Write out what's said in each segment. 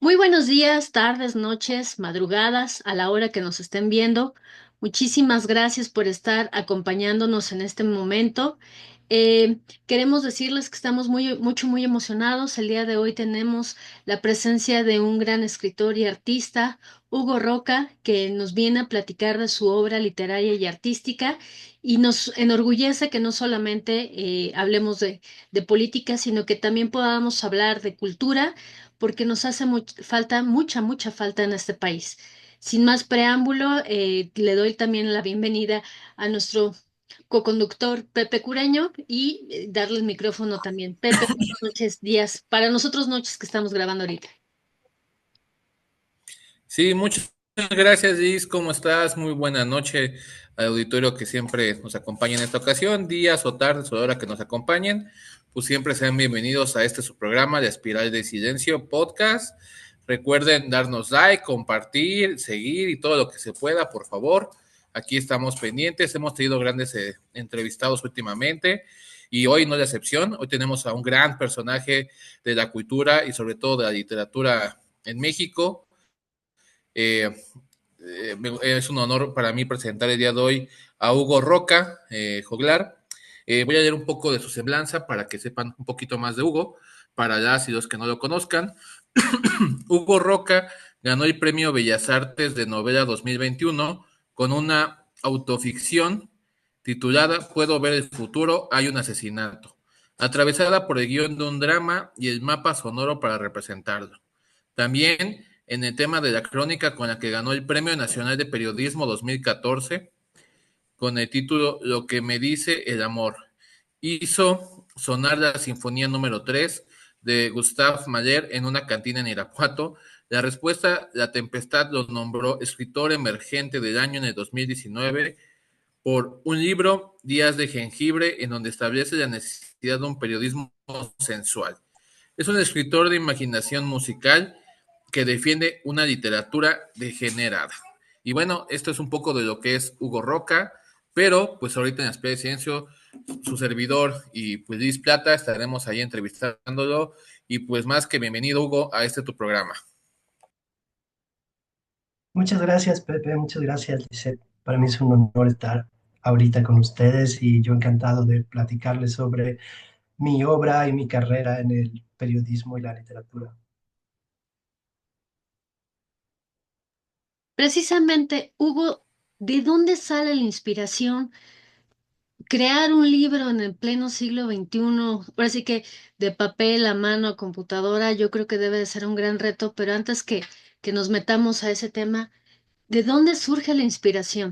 Muy buenos días, tardes, noches, madrugadas, a la hora que nos estén viendo. Muchísimas gracias por estar acompañándonos en este momento. Queremos decirles que estamos muy emocionados. El día de hoy tenemos la presencia de un gran escritor y artista, Hugo Roca, que nos viene a platicar de su obra literaria y artística y nos enorgullece que no solamente hablemos de política, sino que también podamos hablar de cultura porque nos hace falta, mucha falta en este país. Sin más preámbulo, le doy también la bienvenida a nuestro coconductor Pepe Cureño y darle el micrófono también. Pepe, buenas noches, días, para nosotros noches que estamos grabando ahorita. Sí, muchas gracias, Liz. ¿Cómo estás? Muy buena noche al auditorio que siempre nos acompaña en esta ocasión, días o tardes o la hora que nos acompañen. Pues siempre sean bienvenidos a este su programa de Espiral de Silencio Podcast. Recuerden darnos like, compartir, seguir y todo lo que se pueda, por favor. Aquí estamos pendientes. Hemos tenido grandes entrevistados últimamente y hoy no es la excepción. Hoy tenemos a un gran personaje de la cultura y sobre todo de la literatura en México. Eh, es un honor para mí presentar el día de hoy a Hugo Roca, Joglar. Voy a leer un poco de su semblanza para que sepan un poquito más de Hugo, para las y los que no lo conozcan. Hugo Roca ganó el Premio Bellas Artes de Novela 2021 con una autoficción titulada Puedo ver el futuro, hay un asesinato, atravesada por el guión de un drama y el mapa sonoro para representarlo. También en el tema de la crónica con la que ganó el Premio Nacional de Periodismo 2014 con el título Lo que me dice el amor. Hizo sonar la Sinfonía número 3 de Gustav Mahler en una cantina en Irapuato. La respuesta, La Tempestad lo nombró escritor emergente del año en el 2019 por un libro, Días de Jengibre, en donde establece la necesidad de un periodismo sensual. Es un escritor de imaginación musical que defiende una literatura degenerada. Y bueno, esto es un poco de lo que es Hugo Roca, pero pues ahorita en la Espía de Ciencio, su servidor y pues Luis Plata estaremos ahí entrevistándolo. Y pues más que bienvenido, Hugo, a este tu programa. Muchas gracias, Pepe. Muchas gracias, Lisette. Para mí es un honor estar ahorita con ustedes y yo encantado de platicarles sobre mi obra y mi carrera en el periodismo y la literatura. Precisamente, Hugo, ¿de dónde sale la inspiración? Crear un libro en el pleno siglo XXI, ahora sí que de papel a mano a computadora, yo creo que debe de ser un gran reto, pero antes que nos metamos a ese tema, ¿de dónde surge la inspiración?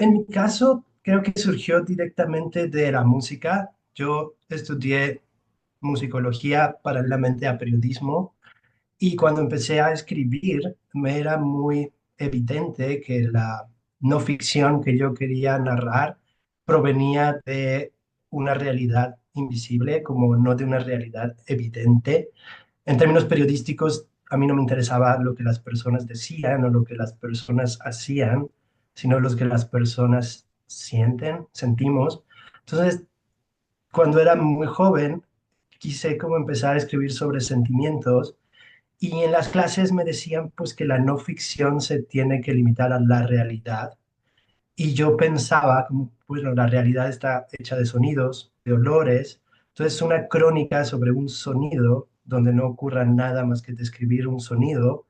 En mi caso, creo que surgió directamente de la música. Yo estudié musicología paralelamente a periodismo. Y cuando empecé a escribir, me era muy evidente que la no ficción que yo quería narrar provenía de una realidad invisible, como no de una realidad evidente. En términos periodísticos, a mí no me interesaba lo que las personas decían o lo que las personas hacían, sino lo que las personas sienten, sentimos. Entonces, cuando era muy joven, quise como empezar a escribir sobre sentimientos y en las clases me decían pues que la no ficción se tiene que limitar a la realidad. Y yo pensaba, como, bueno, la realidad está hecha de sonidos, de olores. Entonces, una crónica sobre un sonido donde no ocurra nada más que describir un sonido,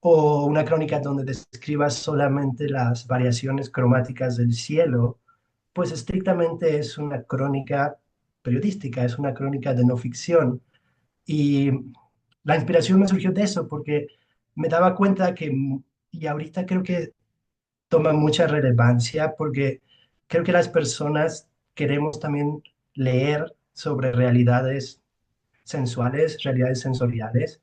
o una crónica donde describas solamente las variaciones cromáticas del cielo, pues estrictamente es una crónica periodística, es una crónica de no ficción. Y la inspiración me surgió de eso, porque me daba cuenta que, y ahorita creo que toma mucha relevancia, porque creo que las personas queremos también leer sobre realidades sensuales, realidades sensoriales,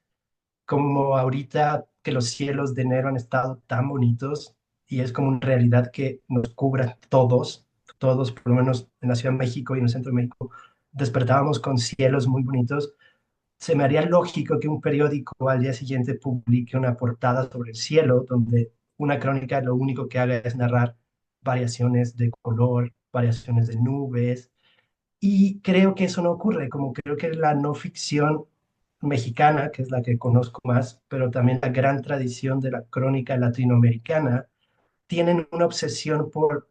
como ahorita que los cielos de enero han estado tan bonitos y es como una realidad que nos cubre a todos, todos, por lo menos en la Ciudad de México y en el centro de México, despertábamos con cielos muy bonitos. Se me haría lógico que un periódico al día siguiente publique una portada sobre el cielo, donde una crónica lo único que haga es narrar variaciones de color, variaciones de nubes, y creo que eso no ocurre, como creo que la no ficción mexicana, que es la que conozco más, pero también la gran tradición de la crónica latinoamericana, tienen una obsesión por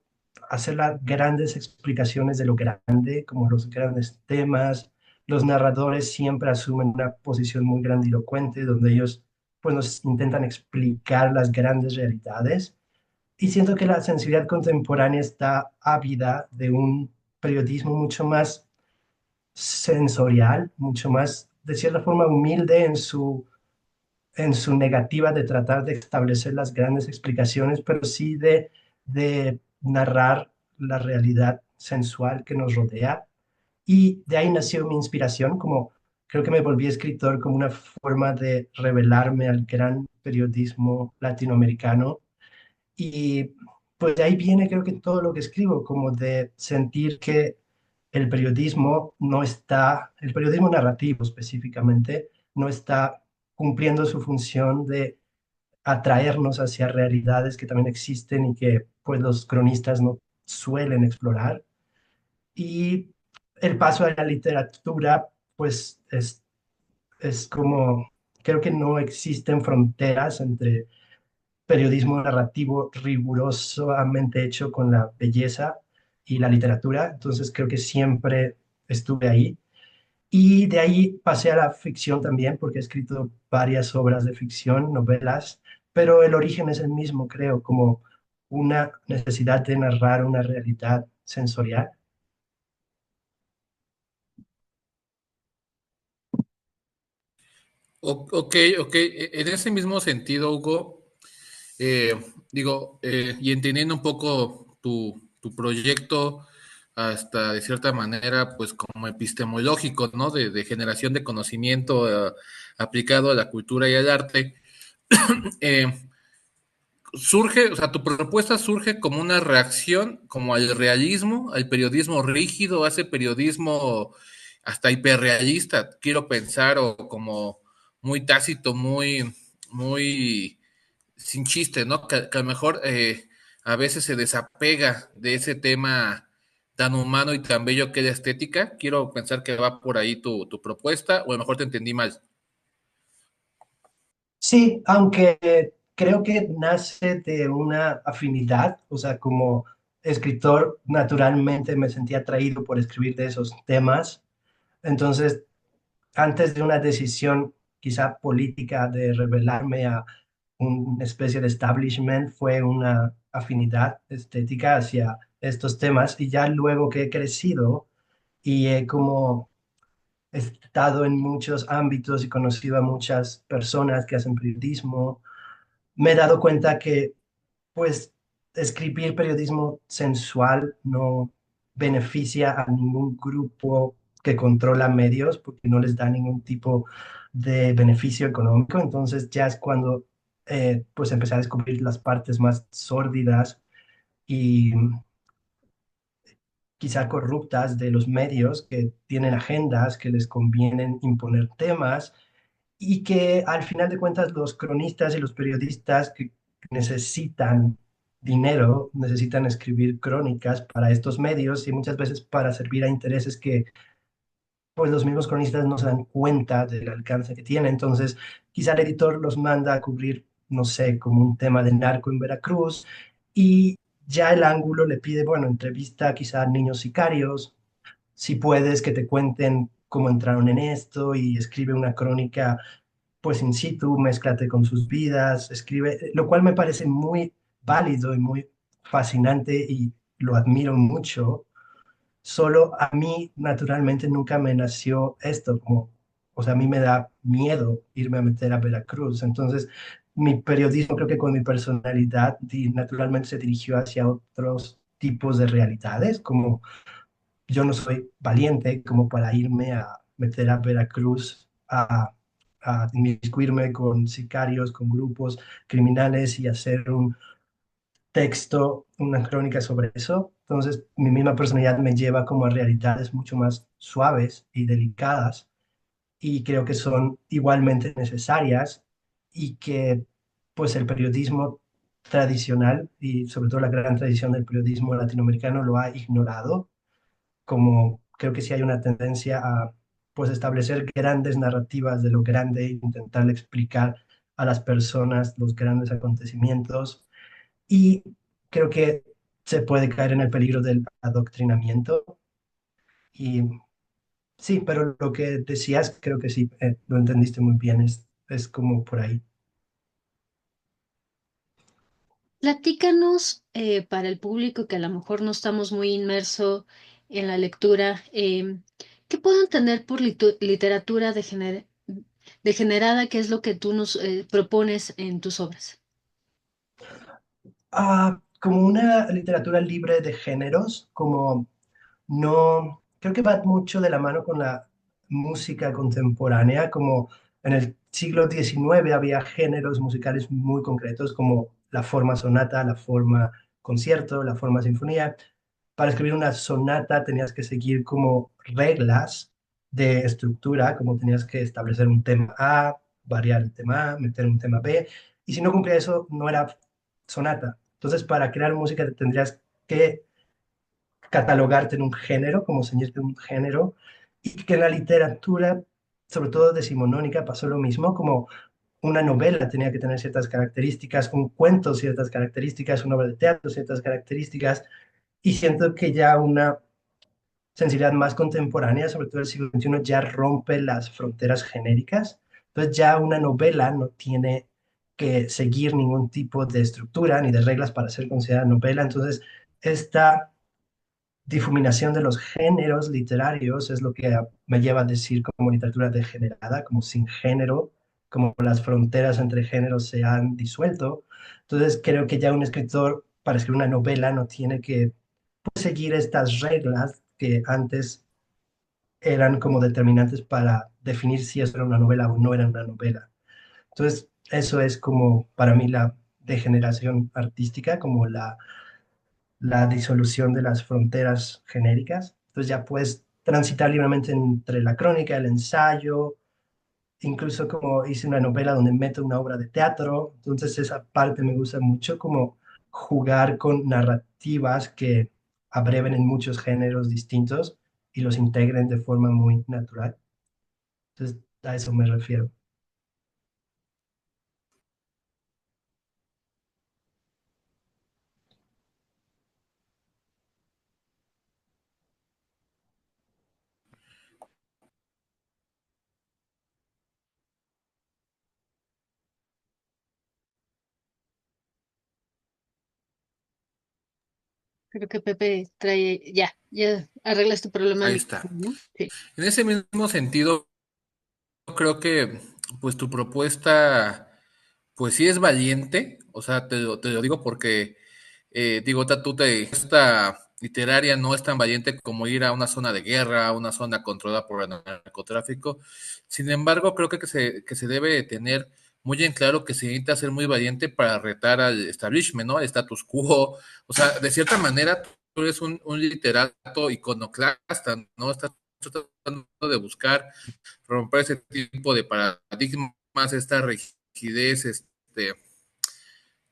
hacer las grandes explicaciones de lo grande, como los grandes temas. Los narradores siempre asumen una posición muy grandilocuente, donde ellos pues, nos intentan explicar las grandes realidades. Y siento que la sensibilidad contemporánea está ávida de un periodismo mucho más sensorial, mucho más, de cierta forma, humilde en su negativa de tratar de establecer las grandes explicaciones, pero sí de narrar la realidad sensual que nos rodea. Y de ahí nació mi inspiración, como creo que me volví escritor como una forma de revelarme al gran periodismo latinoamericano. Y pues de ahí viene creo que todo lo que escribo, como de sentir que el periodismo no está, el periodismo narrativo específicamente, no está cumpliendo su función de atraernos hacia realidades que también existen y que pues los cronistas no suelen explorar. Y el paso a la literatura pues es como, creo que no existen fronteras entre periodismo narrativo rigurosamente hecho con la belleza y la literatura, entonces creo que siempre estuve ahí. Y de ahí pasé a la ficción también, porque he escrito varias obras de ficción, novelas, pero el origen es el mismo, creo, como una necesidad de narrar una realidad sensorial. Ok, ok. En ese mismo sentido, Hugo, eh, digo, y entendiendo un poco tu proyecto, hasta de cierta manera, pues como epistemológico, ¿no? De generación de conocimiento aplicado a la cultura y al arte, eh, surge, o sea, tu propuesta surge como una reacción como al realismo, al periodismo rígido, a ese periodismo hasta hiperrealista, quiero pensar, o como muy tácito, muy sin chiste, ¿no? Que a lo mejor a veces se desapega de ese tema tan humano y tan bello que es la estética. Quiero pensar que va por ahí tu propuesta, o a lo mejor te entendí mal. Sí, aunque creo que nace de una afinidad, o sea, como escritor naturalmente me sentía atraído por escribir de esos temas. Entonces, antes de una decisión quizá política de revelarme a una especie de establishment, fue una afinidad estética hacia estos temas. Y ya luego que he crecido y he como estado en muchos ámbitos y conocido a muchas personas que hacen periodismo, me he dado cuenta que pues escribir periodismo sensual no beneficia a ningún grupo que controla medios porque no les da ningún tipo de beneficio económico. Entonces ya es cuando pues empecé a descubrir las partes más sórdidas y quizá corruptas de los medios que tienen agendas que les convienen imponer temas y que al final de cuentas los cronistas y los periodistas que necesitan dinero, necesitan escribir crónicas para estos medios y muchas veces para servir a intereses que pues los mismos cronistas no se dan cuenta del alcance que tiene. Entonces, quizá el editor los manda a cubrir, no sé, como un tema de narco en Veracruz y ya el ángulo le pide, bueno, entrevista quizá a niños sicarios, si puedes que te cuenten cómo entraron en esto y escribe una crónica pues in situ, mézclate con sus vidas, escribe, lo cual me parece muy válido y muy fascinante y lo admiro mucho. Solo a mí naturalmente nunca me nació esto, como, o sea, a mí me da miedo irme a meter a Veracruz. Entonces, mi periodismo creo que con mi personalidad naturalmente se dirigió hacia otros tipos de realidades, como yo no soy valiente como para irme a meter a Veracruz a inmiscuirme con sicarios, con grupos criminales y hacer un texto, una crónica sobre eso. Entonces, mi misma personalidad me lleva como a realidades mucho más suaves y delicadas y creo que son igualmente necesarias y que pues el periodismo tradicional y sobre todo la gran tradición del periodismo latinoamericano lo ha ignorado, como creo que sí hay una tendencia pues establecer grandes narrativas de lo grande, intentar explicar a las personas los grandes acontecimientos y creo que se puede caer en el peligro del adoctrinamiento. Y sí, pero lo que decías, creo que sí, lo entendiste muy bien, es como por ahí. Platícanos para el público que a lo mejor no estamos muy inmerso en la lectura, ¿qué pueden tener por literatura degenerada? ¿Qué es lo que tú nos propones en tus obras? Como una literatura libre de géneros, como no, creo que va mucho de la mano con la música contemporánea, como en el siglo XIX había géneros musicales muy concretos, como la forma sonata, la forma concierto, la forma sinfonía. Para escribir una sonata tenías que seguir como reglas de estructura, como tenías que establecer un tema A, variar el tema A, meter un tema B, y si no cumplía eso, no era sonata. Entonces, para crear música tendrías que catalogarte en un género, como ceñirte en un género, y que en la literatura, sobre todo decimonónica, pasó lo mismo, como una novela tenía que tener ciertas características, un cuento ciertas características, una obra de teatro ciertas características, y siento que ya una sensibilidad más contemporánea, sobre todo el siglo XXI, ya rompe las fronteras genéricas. Entonces ya una novela no tiene que seguir ningún tipo de estructura ni de reglas para ser considerada novela. Entonces, esta difuminación de los géneros literarios es lo que me lleva a decir como literatura degenerada, como sin género, como las fronteras entre géneros se han disuelto. Entonces creo que ya un escritor para escribir una novela no tiene que seguir estas reglas que antes eran como determinantes para definir si eso era una novela o no era una novela. Entonces eso es como para mí la degeneración artística, como la disolución de las fronteras genéricas. Entonces ya puedes transitar libremente entre la crónica, el ensayo, incluso como hice una novela donde meto una obra de teatro. Entonces esa parte me gusta mucho, como jugar con narrativas que abreven en muchos géneros distintos y los integren de forma muy natural. Entonces a eso me refiero. Creo que Pepe trae, ya arreglas tu problema de Ahí está. micrófono, ¿no? Sí. En ese mismo sentido, creo que pues tu propuesta pues sí es valiente, o sea, te lo digo porque digo, esta literaria no es tan valiente como ir a una zona de guerra, a una zona controlada por el narcotráfico. Sin embargo, creo que se debe tener muy en claro que se necesita ser muy valiente para retar al establishment, ¿no? Al status quo. O sea, de cierta manera, tú eres un literato iconoclasta, ¿no? Estás tratando de buscar romper ese tipo de paradigmas, esta rigidez,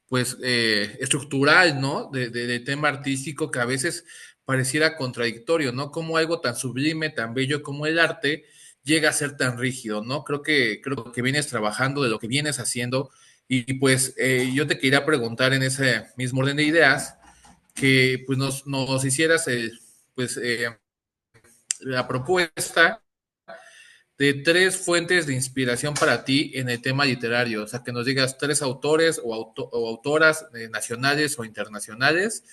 pues estructural, ¿no? De tema artístico que a veces pareciera contradictorio, ¿no? Como algo tan sublime, tan bello como el arte llega a ser tan rígido, ¿no? Creo que vienes trabajando de lo que vienes haciendo y pues yo te quería preguntar en ese mismo orden de ideas que pues nos hicieras pues la propuesta de tres fuentes de inspiración para ti en el tema literario, o sea, que nos digas tres autores o autoras nacionales o internacionales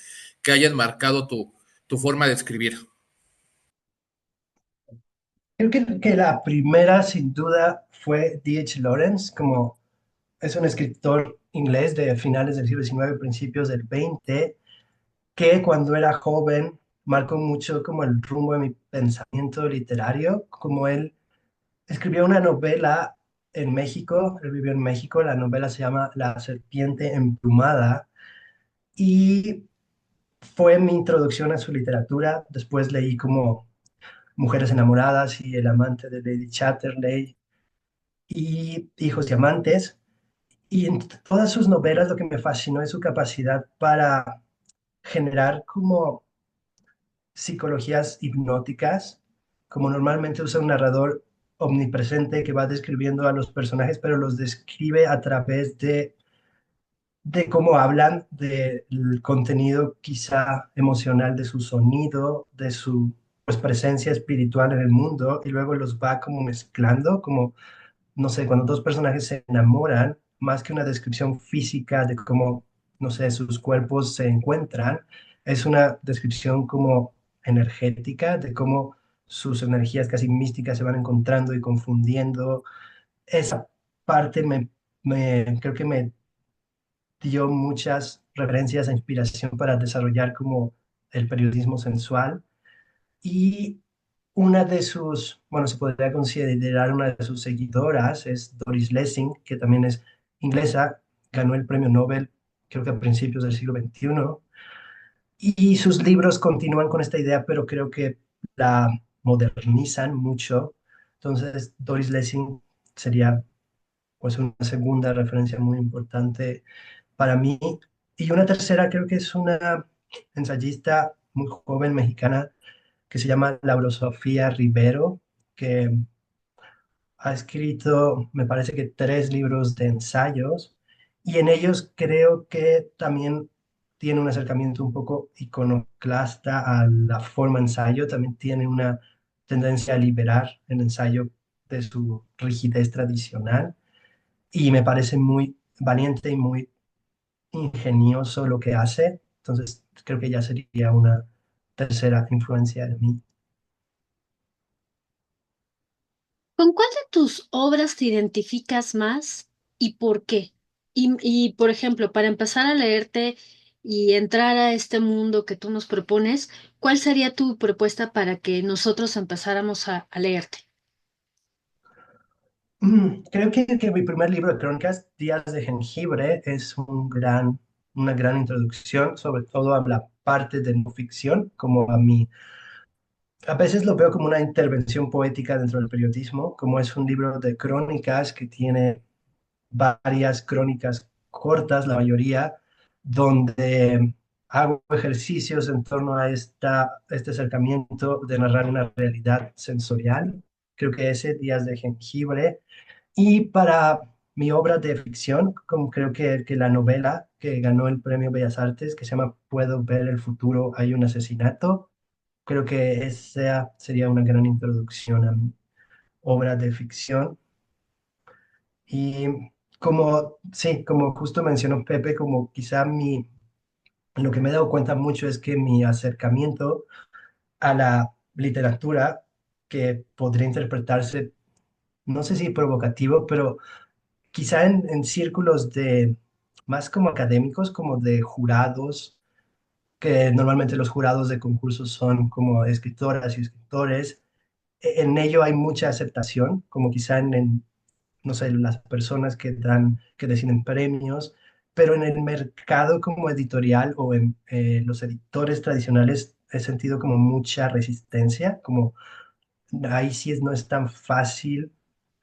que hayan marcado tu forma de escribir. Creo que la primera sin duda fue D.H. Lawrence, como es un escritor inglés de finales del siglo XIX, principios del XX, que cuando era joven marcó mucho como el rumbo de mi pensamiento literario, como él escribió una novela en México, él vivió en México, la novela se llama La serpiente emplumada y fue mi introducción a su literatura. Después leí como Mujeres enamoradas y El amante de Lady Chatterley y Hijos y amantes. Y en todas sus novelas lo que me fascinó es su capacidad para generar como psicologías hipnóticas como normalmente usa un narrador omnipresente que va describiendo a los personajes, pero los describe a través de cómo hablan, del contenido quizá emocional de su sonido, de su pues, presencia espiritual en el mundo, y luego los va como mezclando, como, no sé, cuando dos personajes se enamoran, más que una descripción física de cómo, no sé, sus cuerpos se encuentran, es una descripción como energética, de cómo sus energías casi místicas se van encontrando y confundiendo. Esa parte creo que me dio muchas referencias e inspiración para desarrollar como el periodismo sensual. Y una de sus, bueno, se podría considerar una de sus seguidoras es Doris Lessing, que también es inglesa, ganó el premio Nobel creo que a principios del siglo XXI, y sus libros continúan con esta idea, pero creo que la modernizan mucho. Entonces, Doris Lessing sería pues una segunda referencia muy importante para mí. Y una tercera creo que es una ensayista muy joven mexicana que se llama Laura Sofía Rivero, que ha escrito, me parece que tres libros de ensayos, y en ellos creo que también tiene un acercamiento un poco iconoclasta a la forma ensayo, también tiene una tendencia a liberar el ensayo de su rigidez tradicional, y me parece muy valiente y muy ingenioso lo que hace. Entonces, creo que ya sería una tercera influencia de mí. ¿Con cuál de tus obras te identificas más y por qué? Por ejemplo, para empezar a leerte y entrar a este mundo que tú nos propones, ¿cuál sería tu propuesta para que nosotros empezáramos a leerte? Creo que mi primer libro de crónicas, Días de Jengibre, es una gran introducción, sobre todo a la parte de no ficción, como a mí. A veces lo veo como una intervención poética dentro del periodismo, como es un libro de crónicas que tiene varias crónicas cortas, la mayoría, donde hago ejercicios en torno a este acercamiento de narrar una realidad sensorial. Creo que ese Días de Jengibre. Y para mi obra de ficción, como creo que la novela que ganó el Premio Bellas Artes, que se llama Puedo ver el futuro, hay un asesinato, creo que esa sería una gran introducción a mi obra de ficción. Y como, sí, como justo mencionó Pepe, como quizá lo que me he dado cuenta mucho es que mi acercamiento a la literatura, que podría interpretarse, no sé si provocativo, pero quizá en círculos de más como académicos, como de jurados, que normalmente los jurados de concursos son como escritoras y escritores. En ello hay mucha aceptación, como quizá no sé, las personas que deciden premios, pero en el mercado como editorial o en los editores tradicionales he sentido como mucha resistencia, como ahí sí no es tan fácil,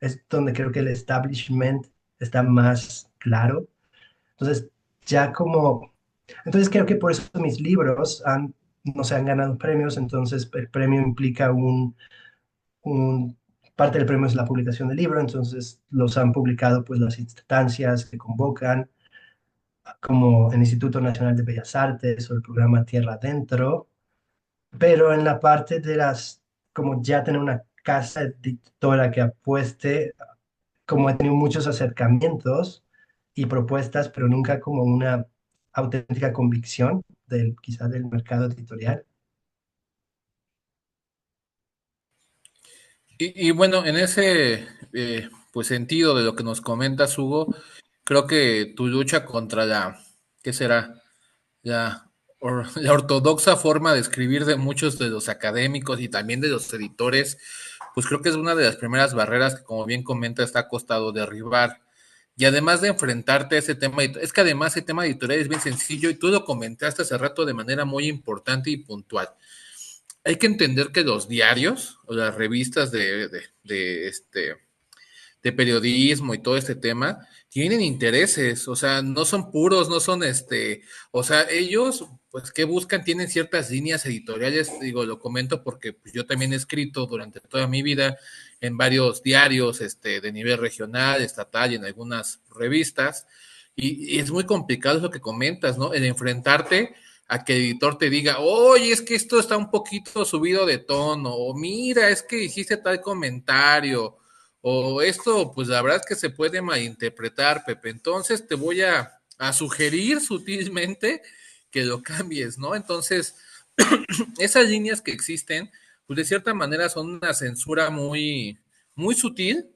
es donde creo que el establishment está más claro. Entonces, ya como, entonces creo que por eso mis libros no se han ganado premios, entonces el premio implica un, parte del premio es la publicación del libro, entonces los han publicado pues las instancias que convocan, como el Instituto Nacional de Bellas Artes o el programa Tierra Adentro, pero en la parte de como ya tener una casa editora que apueste, como he tenido muchos acercamientos y propuestas, pero nunca como una auténtica convicción quizá del mercado editorial. Y bueno, en ese pues sentido de lo que nos comentas, Hugo, creo que tu lucha contra ¿qué será? La ortodoxa forma de escribir de muchos de los académicos y también de los editores, pues creo que es una de las primeras barreras que, como bien comenta, está ha costado derribar. Y además de enfrentarte a ese tema, es que además el tema editorial es bien sencillo y tú lo comentaste hace rato de manera muy importante y puntual. Hay que entender que los diarios o las revistas de periodismo y todo este tema tienen intereses, o sea, no son puros, no son o sea, ellos pues, ¿qué buscan? Tienen ciertas líneas editoriales, digo, lo comento porque pues, yo también he escrito durante toda mi vida en varios diarios de nivel regional, estatal y en algunas revistas, y es muy complicado eso que comentas, ¿no? El enfrentarte a que el editor te diga, oye, es que esto está un poquito subido de tono, o mira, es que hiciste tal comentario, o esto, pues la verdad es que se puede malinterpretar, Pepe, entonces te voy a sugerir sutilmente que lo cambies, ¿no? Entonces, esas líneas que existen, pues de cierta manera son una censura muy, muy sutil,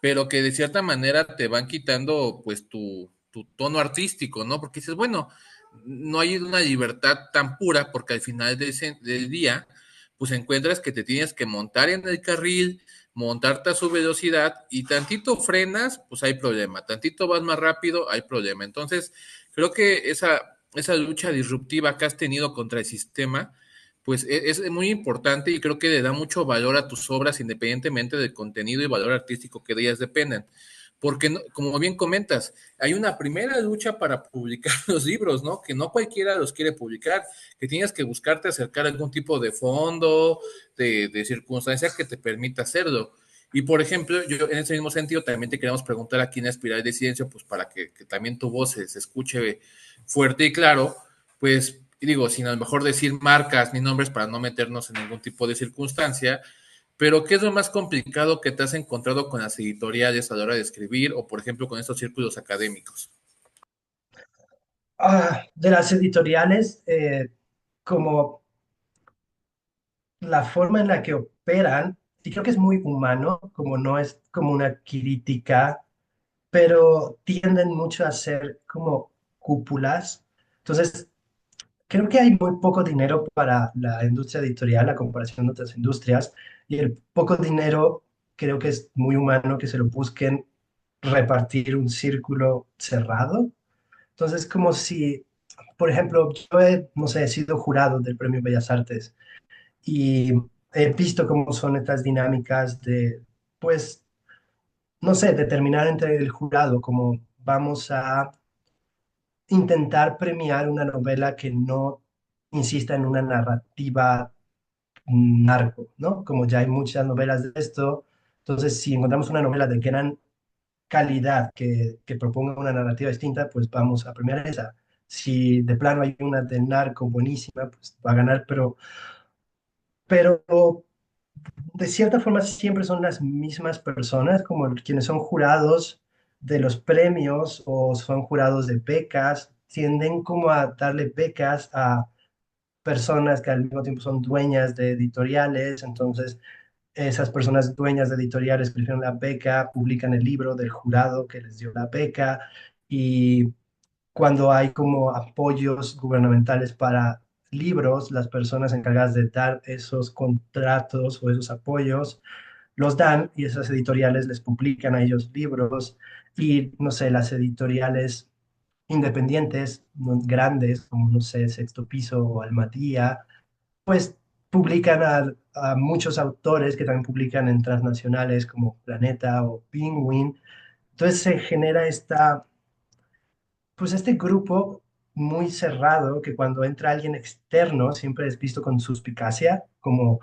pero que de cierta manera te van quitando pues tu tono artístico, ¿no? Porque dices, bueno, no hay una libertad tan pura porque al final del día, pues encuentras que te tienes que montar en el carril, montarte a su velocidad y tantito frenas, pues hay problema, tantito vas más rápido, hay problema. Entonces, creo que esa lucha disruptiva que has tenido contra el sistema, pues es muy importante y creo que le da mucho valor a tus obras independientemente del contenido y valor artístico que de ellas dependan. Porque, como bien comentas, hay una primera lucha para publicar los libros, ¿no? Que no cualquiera los quiere publicar, que tienes que buscarte acercar a algún tipo de fondo, de circunstancia que te permita hacerlo. Y por ejemplo, yo en ese mismo sentido también te queremos preguntar aquí en Espiral de Silencio, pues para que también tu voz se escuche fuerte y claro, pues digo, sin a lo mejor decir marcas ni nombres para no meternos en ningún tipo de circunstancia, pero ¿qué es lo más complicado que te has encontrado con las editoriales a la hora de escribir o, por ejemplo, con estos círculos académicos? De las editoriales, como la forma en la que operan, y creo que es muy humano, como no es como una crítica, pero tienden mucho a ser como cúpulas. Entonces, creo que hay muy poco dinero para la industria editorial a comparación de otras industrias, y el poco dinero creo que es muy humano que se lo busquen repartir un círculo cerrado. Entonces, como si, por ejemplo, yo he, no sé, he sido jurado del Premio Bellas Artes y he visto cómo son estas dinámicas de, pues, no sé, determinar entre el jurado, como vamos a intentar premiar una novela que no insista en una narrativa narco, ¿no? Como ya hay muchas novelas de esto, entonces si encontramos una novela de gran calidad que proponga una narrativa distinta, pues vamos a premiar esa. Si de plano hay una de narco buenísima, pues va a ganar, pero de cierta forma siempre son las mismas personas, como quienes son jurados de los premios o son jurados de becas, tienden como a darle becas a personas que al mismo tiempo son dueñas de editoriales, entonces esas personas dueñas de editoriales prefieren la beca, publican el libro del jurado que les dio la beca y cuando hay como apoyos gubernamentales para libros, las personas encargadas de dar esos contratos o esos apoyos los dan y esas editoriales les publican a ellos libros y no sé, las editoriales independientes, grandes, como no sé, Sexto Piso o Almadía, pues publican a muchos autores que también publican en transnacionales como Planeta o Penguin. Entonces se genera pues este grupo muy cerrado que cuando entra alguien externo siempre es visto con suspicacia, como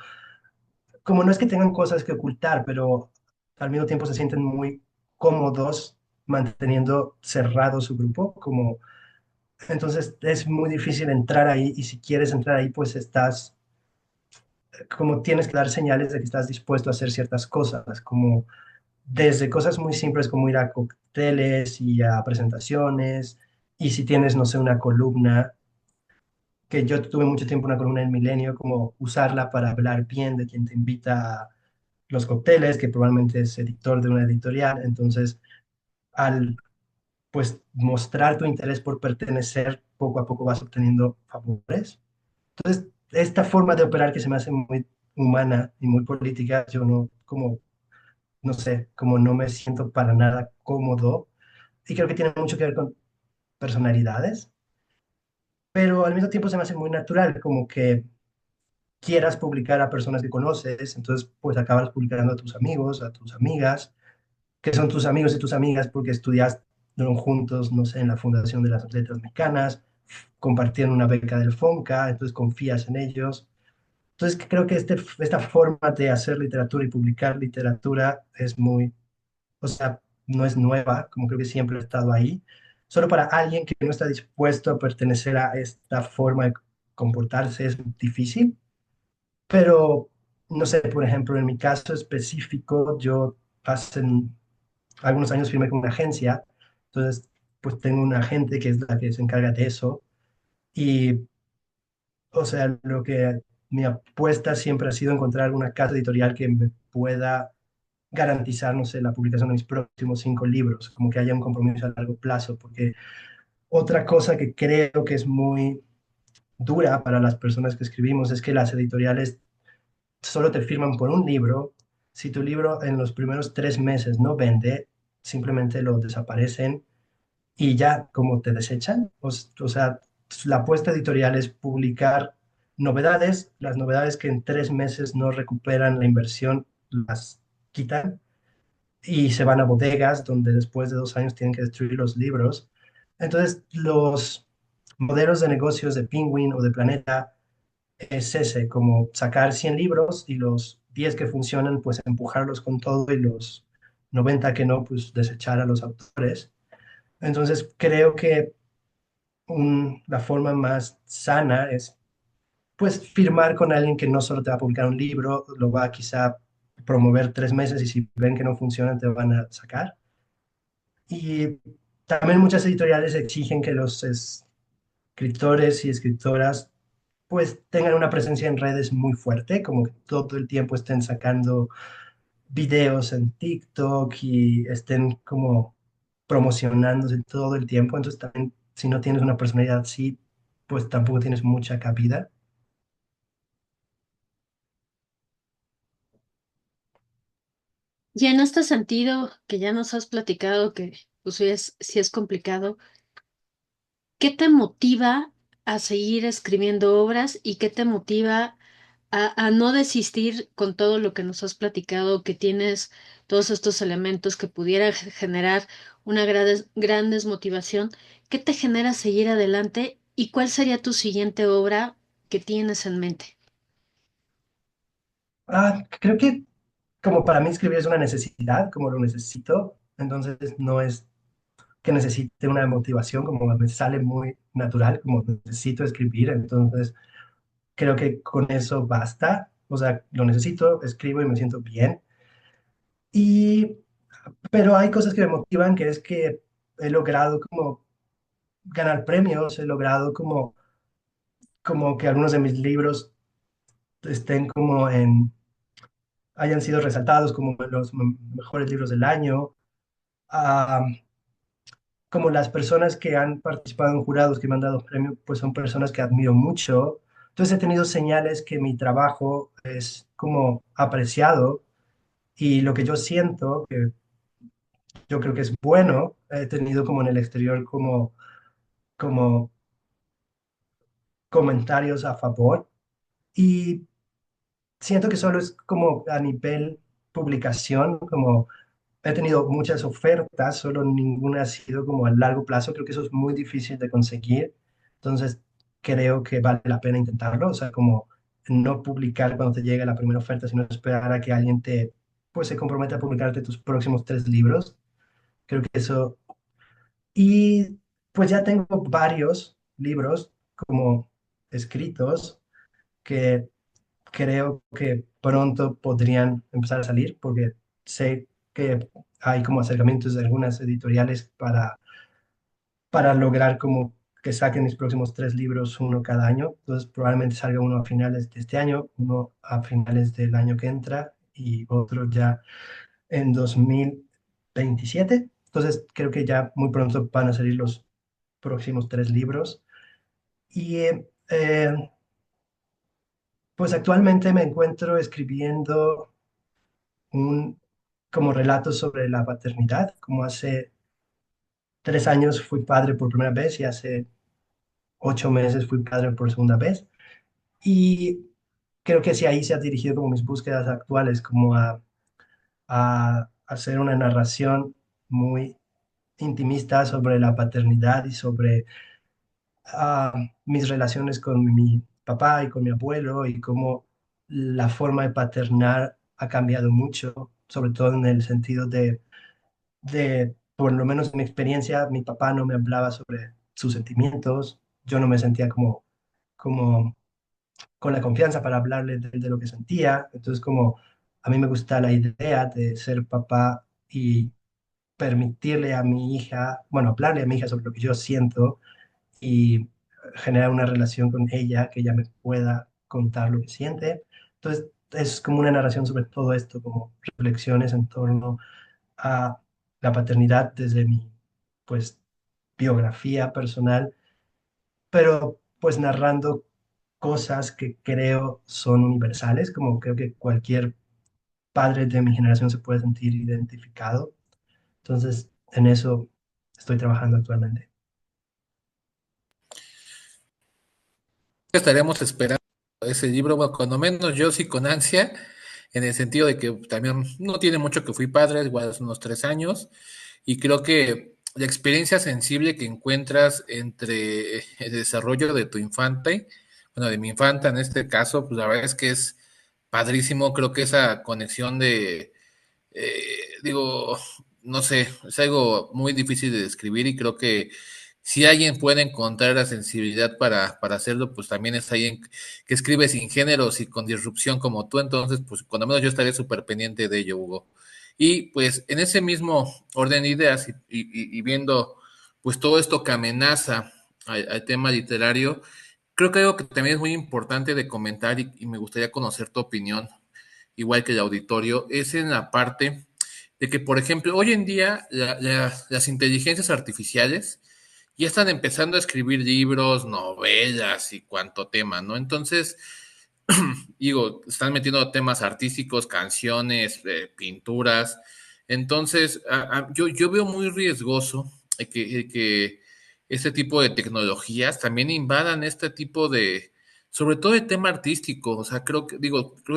no es que tengan cosas que ocultar, pero al mismo tiempo se sienten muy cómodos manteniendo cerrado su grupo, como entonces es muy difícil entrar ahí y si quieres entrar ahí pues estás como tienes que dar señales de que estás dispuesto a hacer ciertas cosas, como desde cosas muy simples como ir a cócteles y a presentaciones, y si tienes, no sé, una columna, que yo tuve mucho tiempo una columna en Milenio, como usarla para hablar bien de quien te invita a los cócteles, que probablemente es editor de una editorial, entonces al pues mostrar tu interés por pertenecer, poco a poco vas obteniendo favores. Entonces, esta forma de operar que se me hace muy humana y muy política, yo no, como, no sé, como no me siento para nada cómodo y creo que tiene mucho que ver con personalidades, pero al mismo tiempo se me hace muy natural, como que quieras publicar a personas que conoces, entonces pues acabas publicando a tus amigos, a tus amigas, que son tus amigos y tus amigas porque estudiaron juntos, no sé, en la Fundación de las Letras Mexicanas, compartían una beca del FONCA, entonces confías en ellos. Entonces creo que esta forma de hacer literatura y publicar literatura es muy, o sea, no es nueva, como creo que siempre ha estado ahí. Solo para alguien que no está dispuesto a pertenecer a esta forma de comportarse es difícil, pero no sé, por ejemplo, en mi caso específico, yo hace algunos años firmé con una agencia, entonces pues tengo una agente que es la que se encarga de eso y, o sea, lo que mi apuesta siempre ha sido encontrar una casa editorial que me pueda garantizar, no sé, la publicación de mis próximos 5 libros, como que haya un compromiso a largo plazo, porque otra cosa que creo que es muy dura para las personas que escribimos es que las editoriales solo te firman por un libro. Si tu libro en los primeros 3 meses no vende, simplemente lo desaparecen y ya como te desechan. O sea, la apuesta editorial es publicar novedades, las novedades que en 3 meses no recuperan la inversión, las quitan y se van a bodegas donde después de 2 años tienen que destruir los libros. Entonces, los modelos de negocios de Penguin o de Planeta es ese, como sacar 100 libros y los 10 que funcionan, pues empujarlos con todo y los 90 que no, pues desechar a los autores. Entonces, creo que la forma más sana es, pues, firmar con alguien que no solo te va a publicar un libro, lo va a quizá promover 3 meses y si ven que no funciona, te van a sacar. Y también muchas editoriales exigen que los escritores y escritoras pues tengan una presencia en redes muy fuerte, como que todo el tiempo estén sacando videos en TikTok y estén como promocionándose todo el tiempo. Entonces también si no tienes una personalidad así, pues tampoco tienes mucha cabida. Y en este sentido, que ya nos has platicado que pues sí es complicado, ¿qué te motiva a seguir escribiendo obras y qué te motiva a no desistir con todo lo que nos has platicado, que tienes todos estos elementos que pudiera generar una gran desmotivación? ¿Qué te genera seguir adelante y cuál sería tu siguiente obra que tienes en mente? Creo que como para mí escribir es una necesidad, como lo necesito, entonces no es que necesite una motivación, como me sale muy natural, como necesito escribir, entonces creo que con eso basta, o sea, lo necesito, escribo y me siento bien. Y, pero hay cosas que me motivan, que es que he logrado como ganar premios, he logrado como que algunos de mis libros estén como hayan sido resaltados como los mejores libros del año. Ah, como las personas que han participado en jurados que me han dado premio, pues son personas que admiro mucho. Entonces he tenido señales que mi trabajo es como apreciado y lo que yo siento, que yo creo que es bueno, he tenido como en el exterior como comentarios a favor y siento que solo es como a nivel publicación, como he tenido muchas ofertas, solo ninguna ha sido como a largo plazo. Creo que eso es muy difícil de conseguir. Entonces, creo que vale la pena intentarlo. O sea, como no publicar cuando te llega la primera oferta, sino esperar a que alguien pues se comprometa a publicarte tus próximos 3 libros. Creo que eso. Y pues ya tengo varios libros como escritos que creo que pronto podrían empezar a salir porque sé que hay como acercamientos de algunas editoriales para lograr como que saquen mis próximos 3 libros, uno cada año. Entonces probablemente salga uno a finales de este año, uno a finales del año que entra y otro ya en 2027. Entonces creo que ya muy pronto van a salir los próximos 3 libros. Y pues actualmente me encuentro escribiendo un como relato sobre la paternidad, como hace 3 años fui padre por primera vez y hace 8 meses fui padre por segunda vez. Y creo que sí, ahí se ha dirigido como mis búsquedas actuales, como a hacer una narración muy intimista sobre la paternidad y sobre a mis relaciones con mi papá y con mi abuelo y cómo la forma de paternar ha cambiado mucho, sobre todo en el sentido por lo menos en mi experiencia, mi papá no me hablaba sobre sus sentimientos, yo no me sentía como con la confianza para hablarle de lo que sentía, entonces como a mí me gusta la idea de ser papá y permitirle a mi hija, bueno, hablarle a mi hija sobre lo que yo siento y generar una relación con ella, que ella me pueda contar lo que siente. Entonces, es como una narración sobre todo esto, como reflexiones en torno a la paternidad desde mi, pues, biografía personal, pero pues narrando cosas que creo son universales, como creo que cualquier padre de mi generación se puede sentir identificado. Entonces, en eso estoy trabajando actualmente. Estaremos esperando ese libro, bueno, cuando menos yo sí con ansia, en el sentido de que también no tiene mucho que fui padre, igual hace unos 3 años, y creo que la experiencia sensible que encuentras entre el desarrollo de tu infante, bueno, de mi infanta en este caso, pues la verdad es que es padrísimo, creo que esa conexión digo, no sé, es algo muy difícil de describir y creo que si alguien puede encontrar la sensibilidad para hacerlo, pues también es alguien que escribe sin géneros y con disrupción como tú, entonces, pues cuando menos yo estaré súper pendiente de ello, Hugo. Y pues en ese mismo orden de ideas y viendo pues todo esto que amenaza al tema literario, creo que algo que también es muy importante de comentar y me gustaría conocer tu opinión, igual que el auditorio, es en la parte de que, por ejemplo, hoy en día las inteligencias artificiales ya están empezando a escribir libros, novelas y cuanto tema, ¿no? Entonces, digo, están metiendo temas artísticos, canciones, pinturas. Entonces, yo veo muy riesgoso que este tipo de tecnologías también invadan este tipo de, sobre todo el tema artístico. O sea, creo que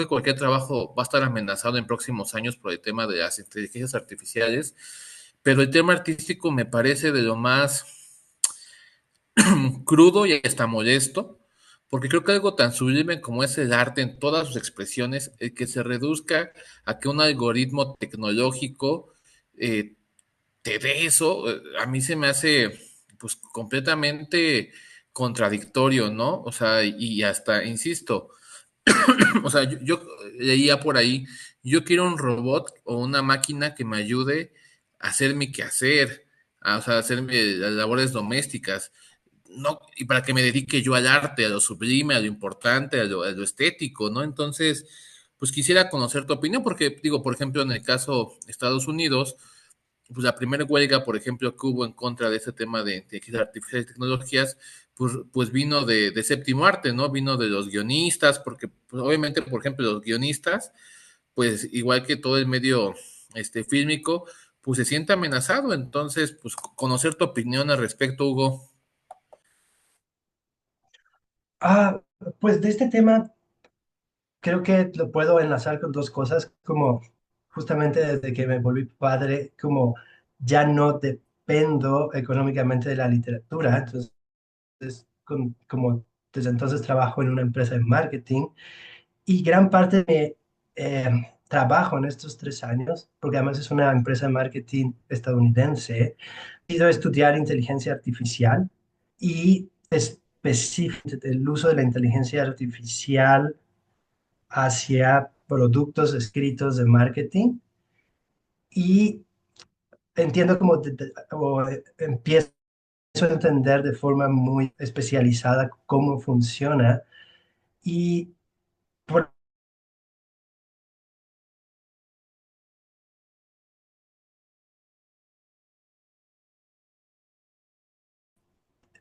cualquier trabajo va a estar amenazado en próximos años por el tema de las inteligencias artificiales, pero el tema artístico me parece de lo más crudo y hasta molesto, porque creo que algo tan sublime como es el arte en todas sus expresiones, el que se reduzca a que un algoritmo tecnológico eh, te dé eso, a mí se me hace pues completamente contradictorio, ¿no? O sea, y hasta, insisto, o sea, yo leía por ahí, yo quiero un robot o una máquina que me ayude a hacer mi quehacer, o sea, a hacer las labores domésticas, no, y para que me dedique yo al arte, a lo sublime, a lo importante, a lo estético, ¿no? Entonces, pues quisiera conocer tu opinión, porque digo, por ejemplo, en el caso de Estados Unidos, pues la primera huelga, por ejemplo, que hubo en contra de ese tema de inteligencia artificial y tecnologías, pues vino de séptimo arte, ¿no? Vino de los guionistas, porque pues, obviamente, por ejemplo, los guionistas, pues igual que todo el medio fílmico, pues se siente amenazado. Entonces, pues conocer tu opinión al respecto, Hugo. Ah, pues de este tema creo que lo puedo enlazar con dos cosas, como justamente desde que me volví padre, como ya no dependo económicamente de la literatura, entonces como desde entonces trabajo en una empresa de marketing y gran parte de trabajo en estos 3 años, porque además es una empresa de marketing estadounidense, he ido a estudiar inteligencia artificial y específicamente el uso de la inteligencia artificial hacia productos escritos de marketing y entiendo empiezo a entender de forma muy especializada cómo funciona y por-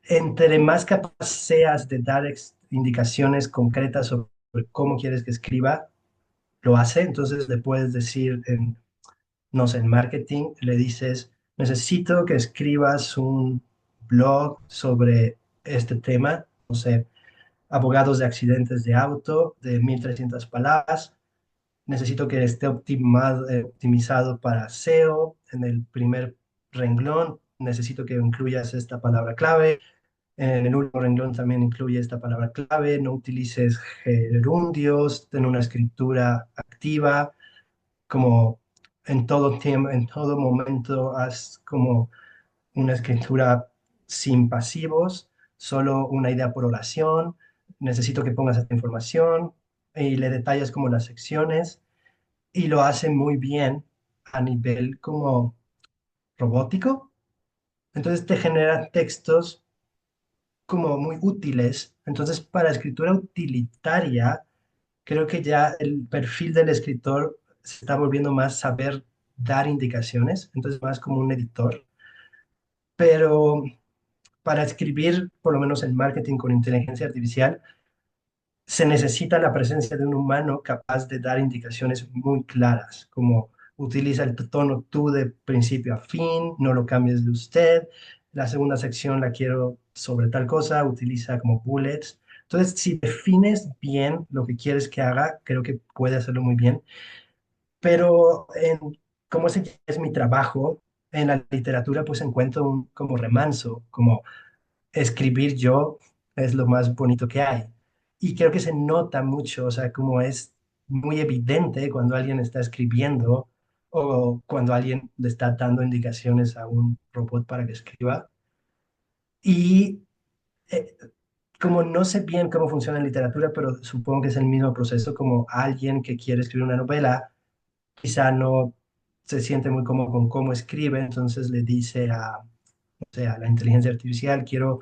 entre más capaz seas de dar indicaciones concretas sobre cómo quieres que escriba, lo hace. Entonces le puedes decir, no sé, en marketing, le dices, necesito que escribas un blog sobre este tema, no sé, abogados de accidentes de auto de 1.300 palabras. Necesito que esté optimizado para SEO en el primer renglón. Necesito que incluyas esta palabra clave. En el último renglón también incluye esta palabra clave: no utilices gerundios, ten una escritura activa, como en todo tiempo, en todo momento, haz como una escritura sin pasivos, solo una idea por oración. Necesito que pongas esta información y le detallas como las secciones, y lo hace muy bien a nivel como robótico. Entonces te genera textos como muy útiles. Entonces, para escritura utilitaria, creo que ya el perfil del escritor se está volviendo más saber dar indicaciones, entonces más como un editor. Pero para escribir, por lo menos en marketing con inteligencia artificial, se necesita la presencia de un humano capaz de dar indicaciones muy claras, como utiliza el tono tú de principio a fin, no lo cambies de usted. La segunda sección la quiero sobre tal cosa, utiliza como bullets. Entonces, si defines bien lo que quieres que haga, creo que puede hacerlo muy bien. Pero como ese ya es mi trabajo, en la literatura pues encuentro un como remanso, como escribir yo es lo más bonito que hay. Y creo que se nota mucho, o sea, como es muy evidente cuando alguien está escribiendo o cuando alguien le está dando indicaciones a un robot para que escriba. Y eh, como no sé bien cómo funciona en literatura, pero supongo que es el mismo proceso, como alguien que quiere escribir una novela, quizá no se siente muy cómodo con cómo escribe, entonces le dice o sea, a la inteligencia artificial: quiero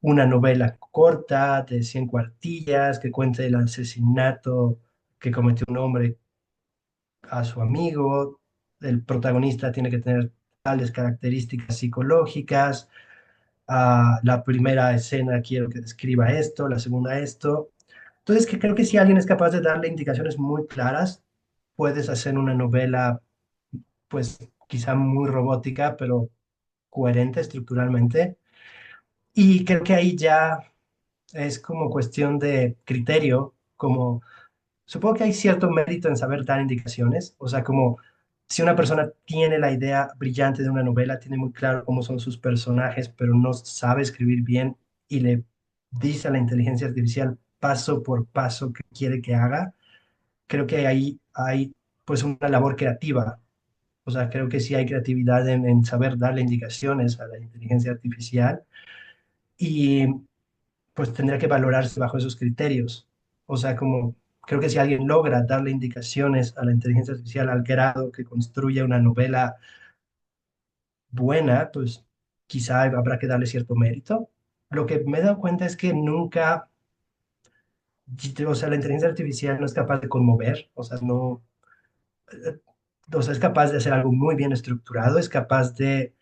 una novela corta de 100 cuartillas que cuente el asesinato que cometió un hombre a su amigo. El protagonista tiene que tener tales características psicológicas. La primera escena quiero que describa esto, la segunda esto. Entonces, que creo que si alguien es capaz de darle indicaciones muy claras, puedes hacer una novela, pues quizá muy robótica, pero coherente estructuralmente. Y creo que ahí ya es como cuestión de criterio, como supongo que hay cierto mérito en saber dar indicaciones, o sea, como si una persona tiene la idea brillante de una novela, tiene muy claro cómo son sus personajes, pero no sabe escribir bien y le dice a la inteligencia artificial paso por paso qué quiere que haga, creo que ahí hay pues una labor creativa. O sea, creo que sí hay creatividad en saber darle indicaciones a la inteligencia artificial, y pues tendría que valorarse bajo esos criterios. O sea, como creo que si alguien logra darle indicaciones a la inteligencia artificial al grado que construya una novela buena, pues quizá habrá que darle cierto mérito. Lo que me he dado cuenta es que nunca, o sea, la inteligencia artificial no es capaz de conmover, o sea, no, eh, o sea, es capaz de hacer algo muy bien estructurado, es capaz de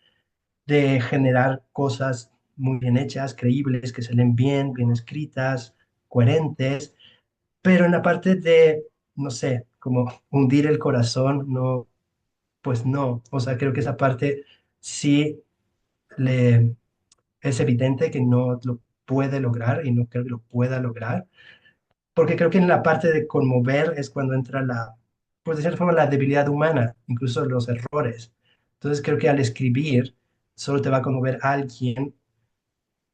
generar cosas muy bien hechas, creíbles, que se leen bien, bien escritas, coherentes. Pero en la parte de, no sé, como hundir el corazón, no, pues no. O sea, creo que esa parte sí le es evidente que no lo puede lograr, y no creo que lo pueda lograr, porque creo que en la parte de conmover es cuando entra pues de cierta forma, la debilidad humana, incluso los errores. Entonces creo que al escribir solo te va a conmover alguien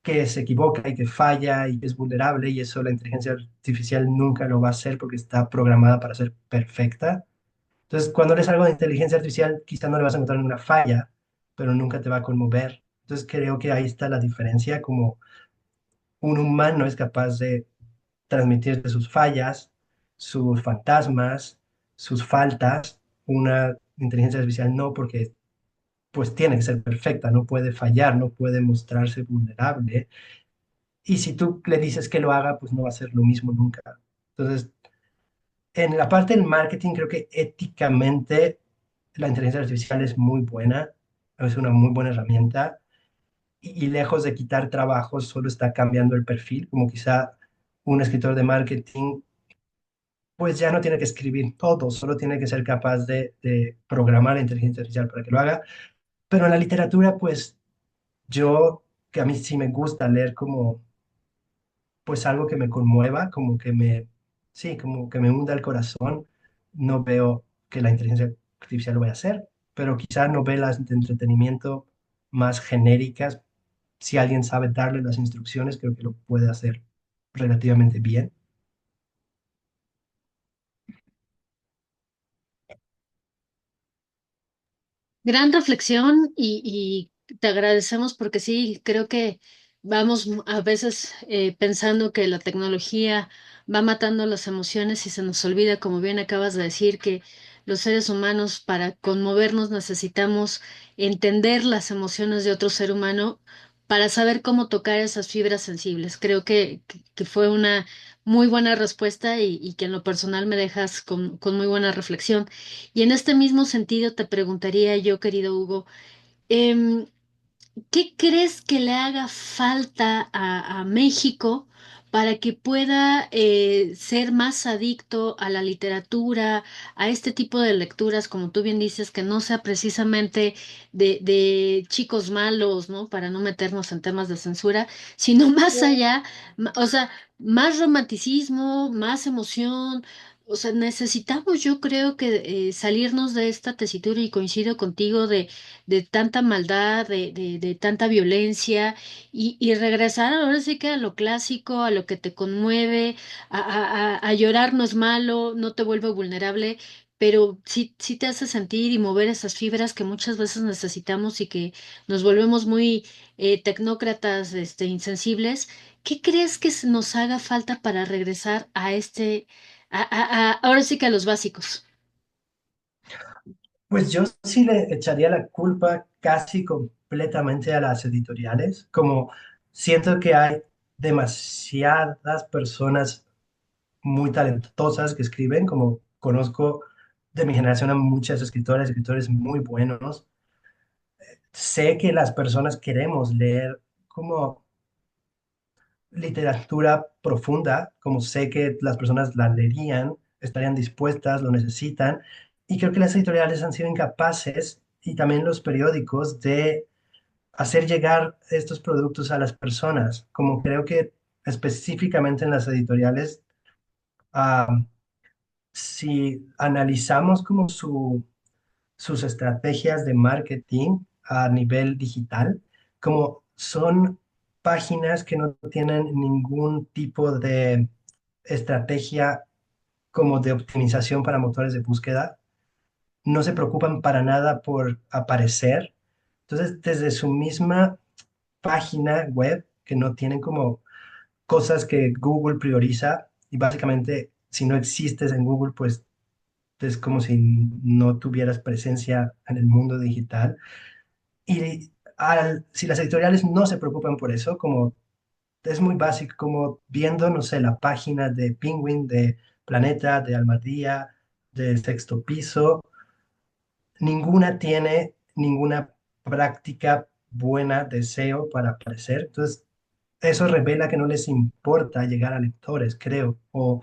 que se equivoca y que falla y que es vulnerable, y eso la inteligencia artificial nunca lo va a hacer porque está programada para ser perfecta. Entonces, cuando lees algo de inteligencia artificial, quizá no le vas a encontrar ninguna falla, pero nunca te va a conmover. Entonces, creo que ahí está la diferencia, como un humano es capaz de transmitirte sus fallas, sus fantasmas, sus faltas. Una inteligencia artificial no, porque pues tiene que ser perfecta, no puede fallar, no puede mostrarse vulnerable. Y si tú le dices que lo haga, pues no va a ser lo mismo nunca. Entonces, en la parte del marketing, creo que éticamente la inteligencia artificial es muy buena, es una muy buena herramienta, y lejos de quitar trabajos, solo está cambiando el perfil, como quizá un escritor de marketing, pues ya no tiene que escribir todo, solo tiene que ser capaz de programar la inteligencia artificial para que lo haga. Pero en la literatura, pues yo, que a mí sí me gusta leer como pues algo que me conmueva, como que sí, como que me hunda el corazón. No veo que la inteligencia artificial lo vaya a hacer, pero quizá novelas de entretenimiento más genéricas si alguien sabe darle las instrucciones, creo que lo puede hacer relativamente bien. Gran reflexión y te agradecemos porque sí, creo que vamos a veces pensando que la tecnología va matando las emociones y se nos olvida, como bien acabas de decir, que los seres humanos para conmovernos necesitamos entender las emociones de otro ser humano para saber cómo tocar esas fibras sensibles. Creo que fue una muy buena respuesta y que en lo personal me dejas con muy buena reflexión. Y en este mismo sentido te preguntaría yo, querido Hugo, em, ¿qué crees que le haga falta a México para que pueda ser más adicto a la literatura, a este tipo de lecturas, como tú bien dices, que no sea precisamente de chicos malos, ¿no? Para no meternos en temas de censura, sino más allá, o sea, más romanticismo, más emoción. O sea, necesitamos, yo creo que salirnos de esta tesitura y coincido contigo de tanta maldad, de tanta violencia y regresar ahora sí que a lo clásico, a lo que te conmueve, a llorar no es malo, no te vuelve vulnerable, pero sí, sí te hace sentir y mover esas fibras que muchas veces necesitamos y que nos volvemos muy tecnócratas, insensibles. ¿Qué crees que nos haga falta para regresar a ahora sí que a los básicos? Pues yo sí le echaría la culpa casi completamente a las editoriales, como siento que hay demasiadas personas muy talentosas que escriben, como conozco de mi generación a muchas escritoras, escritores muy buenos. Sé que las personas queremos leer como literatura profunda, como sé que las personas la leerían, estarían dispuestas, lo necesitan, y creo que las editoriales han sido incapaces, y también los periódicos, de hacer llegar estos productos a las personas, como creo que específicamente en las editoriales, ah, si analizamos como sus estrategias de marketing a nivel digital, como son páginas que no tienen ningún tipo de estrategia como de optimización para motores de búsqueda, no se preocupan para nada por aparecer. Entonces, desde su misma página web, que no tienen como cosas que Google prioriza, y básicamente si no existes en Google, pues es como si no tuvieras presencia en el mundo digital. Y si las editoriales no se preocupan por eso, como es muy básico, como viendo, no sé, la página de Penguin, de Planeta, de Almadía, de Sexto Piso, ninguna tiene ninguna práctica buena de SEO para aparecer. Entonces, eso revela que no les importa llegar a lectores, creo, o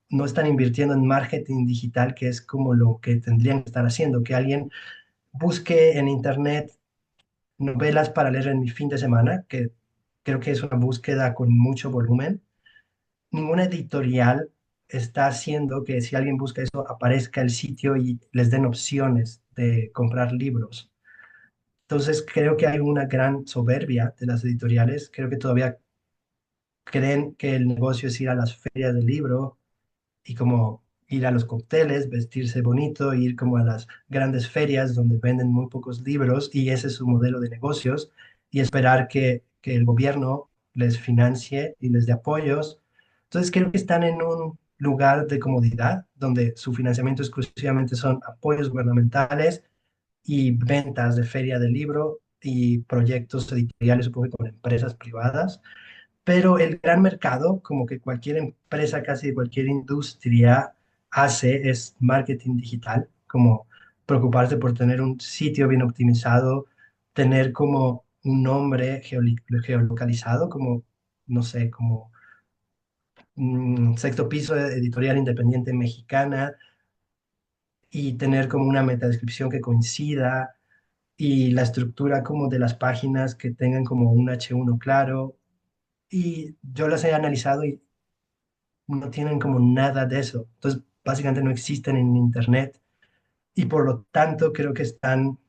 no están invirtiendo en marketing digital, que es como lo que tendrían que estar haciendo, que alguien busque en Internet novelas para leer en mi fin de semana, que creo que es una búsqueda con mucho volumen. Ninguna editorial está haciendo que si alguien busca eso aparezca el sitio y les den opciones de comprar libros. Entonces creo que hay una gran soberbia de las editoriales. Creo que todavía creen que el negocio es ir a las ferias del libro y como ir a los cócteles, vestirse bonito, ir como a las grandes ferias donde venden muy pocos libros y ese es su modelo de negocios y esperar que el gobierno les financie y les dé apoyos. Entonces creo que están en un lugar de comodidad donde su financiamiento exclusivamente son apoyos gubernamentales y ventas de feria del libro y proyectos editoriales, supongo que con empresas privadas, pero el gran mercado, como que cualquier empresa, casi cualquier industria hace, es marketing digital, como preocuparse por tener un sitio bien optimizado, tener como un nombre geolocalizado, como, no sé, como Sexto Piso Editorial Independiente Mexicana, y tener como una metadescripción que coincida, y la estructura como de las páginas que tengan como un H1 claro. Y yo las he analizado y no tienen como nada de eso. Entonces, básicamente no existen en Internet y por lo tanto creo que están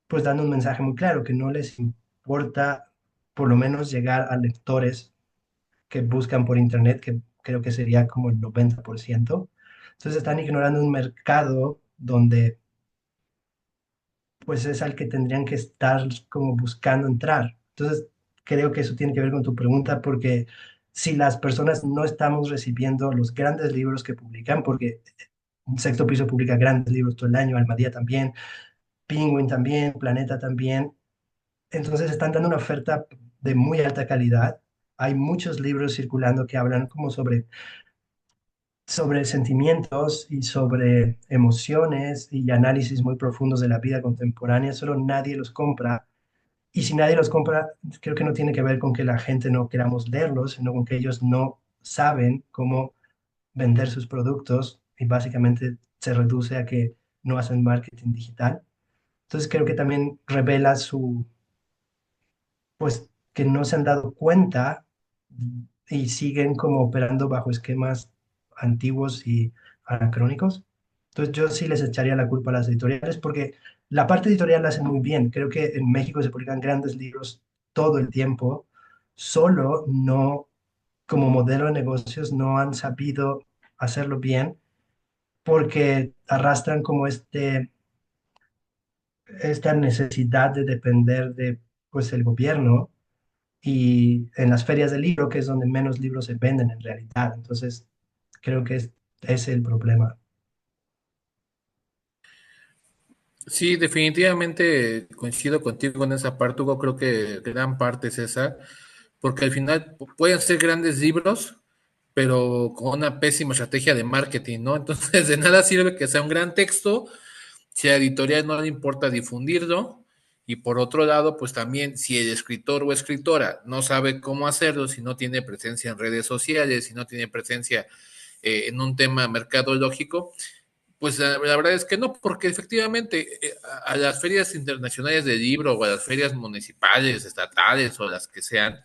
pues dando un mensaje muy claro, que no les importa por lo menos llegar a lectores que buscan por internet, que creo que sería como el 90%. Entonces están ignorando un mercado donde pues es al que tendrían que estar como buscando entrar. Entonces creo que eso tiene que ver con tu pregunta porque si las personas no estamos recibiendo los grandes libros que publican, porque Sexto Piso publica grandes libros todo el año, Almadía también, Penguin también, Planeta también, entonces están dando una oferta de muy alta calidad. Hay muchos libros circulando que hablan como sobre sentimientos y sobre emociones y análisis muy profundos de la vida contemporánea, solo nadie los compra. Y si nadie los compra, creo que no tiene que ver con que la gente no queramos leerlos, sino con que ellos no saben cómo vender sus productos y básicamente se reduce a que no hacen marketing digital. Entonces creo que también revela pues que no se han dado cuenta y siguen como operando bajo esquemas antiguos y anacrónicos. Entonces yo sí les echaría la culpa a las editoriales porque la parte editorial la hacen muy bien. Creo que en México se publican grandes libros todo el tiempo, solo no, como modelo de negocios, no han sabido hacerlo bien porque arrastran como esta necesidad de depender de pues el gobierno y en las ferias del libro, que es donde menos libros se venden en realidad. Entonces, creo que es el problema. Sí, definitivamente coincido contigo en esa parte, Hugo. Creo que gran parte es esa, porque al final pueden ser grandes libros, pero con una pésima estrategia de marketing, ¿no? Entonces, de nada sirve que sea un gran texto si a la editorial no le importa difundirlo. Y por otro lado, pues también si el escritor o escritora no sabe cómo hacerlo, si no tiene presencia en redes sociales, si no tiene presencia en un tema mercadológico, pues la verdad es que no, porque efectivamente a las ferias internacionales de libro o a las ferias municipales, estatales o las que sean,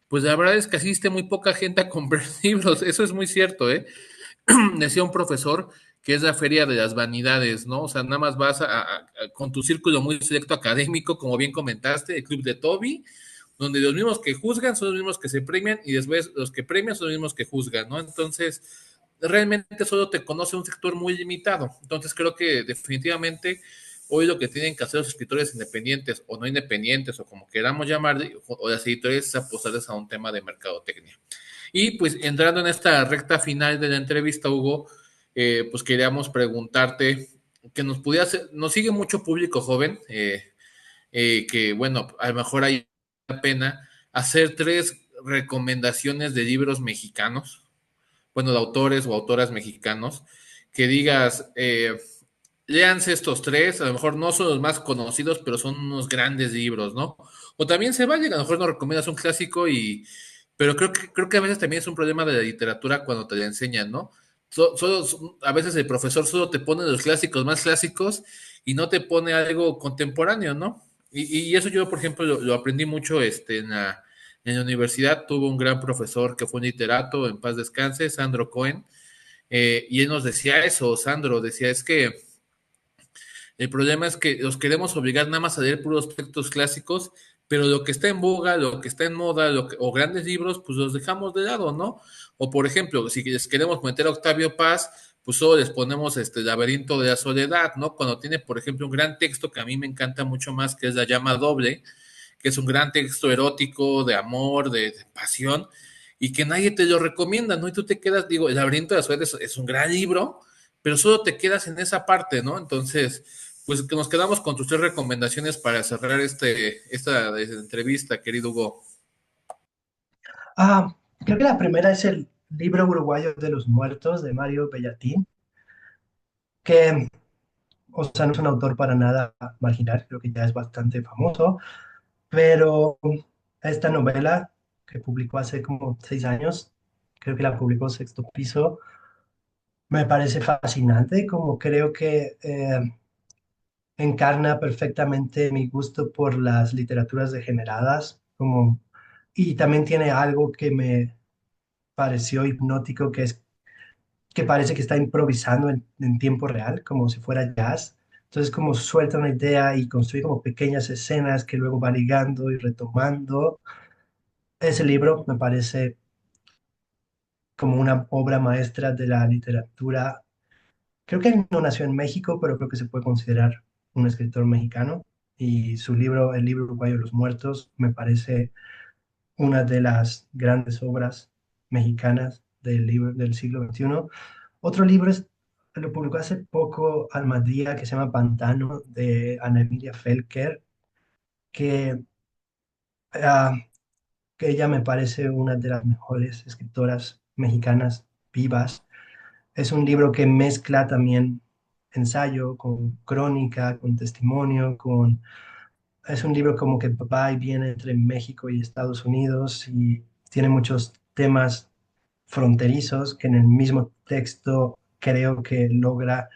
pues la verdad es que asiste muy poca gente a comprar libros, eso es muy cierto, ¿eh? Decía un profesor que es la feria de las vanidades, ¿no? O sea, nada más vas con tu círculo muy selecto académico, como bien comentaste, el club de Toby, donde los mismos que juzgan son los mismos que se premian y después los que premian son los mismos que juzgan, ¿no? Entonces, realmente solo te conoce un sector muy limitado. Entonces, creo que definitivamente hoy lo que tienen que hacer los escritores independientes o no independientes o como queramos llamar, o las editoriales es apostarles a un tema de mercadotecnia. Y pues entrando en esta recta final de la entrevista, Hugo, pues queríamos preguntarte que nos pudiera, nos sigue mucho público joven, que bueno, a lo mejor hay la pena hacer tres recomendaciones de libros mexicanos, bueno, de autores o autoras mexicanos, que digas, léanse estos tres, a lo mejor no son los más conocidos, pero son unos grandes libros, ¿no? O también se vale, a lo mejor nos recomiendas un clásico pero creo que a veces también es un problema de la literatura cuando te la enseñan, ¿no? A veces el profesor solo te pone los clásicos más clásicos y no te pone algo contemporáneo, ¿no? Y eso yo, por ejemplo, lo aprendí mucho en la universidad. Tuve un gran profesor que fue un literato, en paz descanse, Sandro Cohen, y él nos decía eso, Sandro, decía, es que el problema es que los queremos obligar nada más a leer puros textos clásicos, pero lo que está en boga, lo que está en moda, o grandes libros, pues los dejamos de lado, ¿no? O por ejemplo, si les queremos meter a Octavio Paz, pues solo les ponemos este Laberinto de la Soledad, ¿no? Cuando tiene, por ejemplo, un gran texto que a mí me encanta mucho más, que es La Llama Doble, que es un gran texto erótico, de amor, de pasión, y que nadie te lo recomienda, ¿no? Y tú te quedas, digo, El Laberinto de la Soledad es un gran libro, pero solo te quedas en esa parte, ¿no? Entonces, pues que nos quedamos con tus tres recomendaciones para cerrar esta entrevista, querido Hugo. Ah, creo que la primera es el libro uruguayo de los muertos de Mario Bellatín, que, o sea, no es un autor para nada marginal, creo que ya es bastante famoso, pero esta novela que publicó hace como 6 años, creo que la publicó Sexto Piso, me parece fascinante, como creo que encarna perfectamente mi gusto por las literaturas degeneradas, como, y también tiene algo que me pareció hipnótico, que es que parece que está improvisando en tiempo real, como si fuera jazz. Entonces, como suelta una idea y construye como pequeñas escenas que luego va ligando y retomando. ese libro me parece como una obra maestra de la literatura. Creo que él no nació en México, pero creo que se puede considerar un escritor mexicano. Y su libro, el libro Uruguayo de los Muertos, me parece una de las grandes obras mexicanas del siglo XXI. Otro libro lo publicó hace poco Almadía, que se llama Pantano, de Ana Emilia Felker, que, ah, que ella me parece una de las mejores escritoras mexicanas vivas. Es un libro que mezcla también ensayo con crónica, con testimonio, es un libro como que va y viene entre México y Estados Unidos y tiene muchos temas fronterizos que en el mismo texto creo que logra